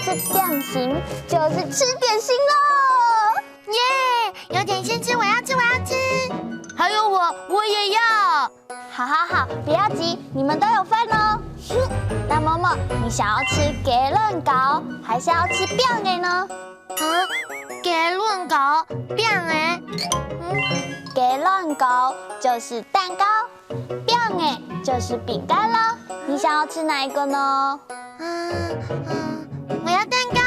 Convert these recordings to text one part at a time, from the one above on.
吃点心就是吃点心喽！耶！有点心吃，我要吃，我要吃。还有我也要。好，不要急，你们都有份哦。那萌萌，你想要吃鸡卵糕，还是要吃饼的呢？鸡卵糕，饼的。鸡卵糕就是蛋糕，饼的就是饼干啦。你想要吃哪一个呢？我要蛋糕。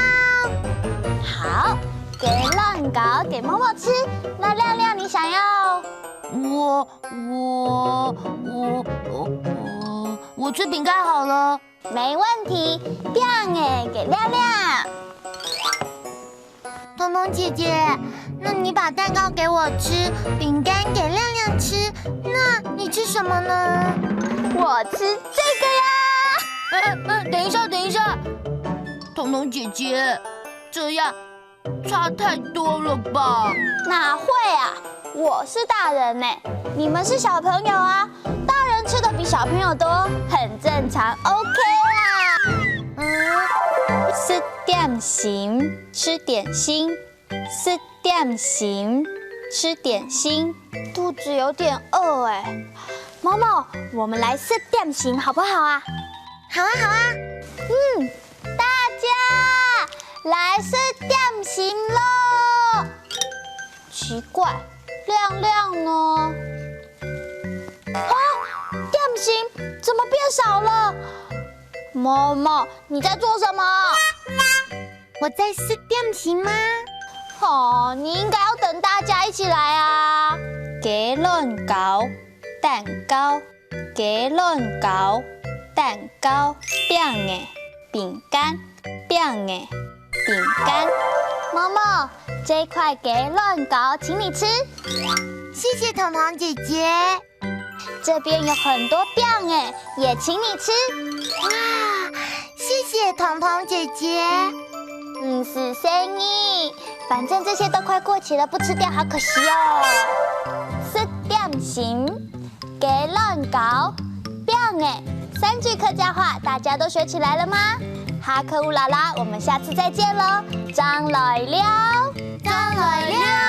好，鸡卵糕给萌萌吃。那亮亮，你想要？我吃饼干好了。没问题，饼哎，给亮亮。彤彤姐姐，那你把蛋糕给我吃，饼干给亮亮吃，那你吃什么呢？我吃这个呀。等一下，彤彤姐姐，这样差太多了吧？哪会啊？我是大人呢，你们是小朋友啊。大人吃的比小朋友多，很正常 ，OK 啦。吃点心，吃点心，吃点心，吃点心。肚子有点饿哎，某某，我们来吃点心好不好啊？好啊。大家来吃点心喽。奇怪，亮亮呢？啊，点心怎么变少了？某某，你在做什么？我在吃点心吗？哦，你应该要等大家一起来啊！鸡卵糕、蛋糕，鸡卵糕、蛋糕，饼的饼干，饼的饼干。某某，这块鸡卵糕请你吃。谢谢彤彤姐姐。这边有很多饼哎，也请你吃。哇，谢谢彤彤姐姐。是生意，反正这些都快过期了，不吃掉好可惜哦。吃点心，鸡卵糕，饼哎，3句客家话大家都学起来了吗？哈克乌拉拉，我们下次再见喽，张来了，张来了。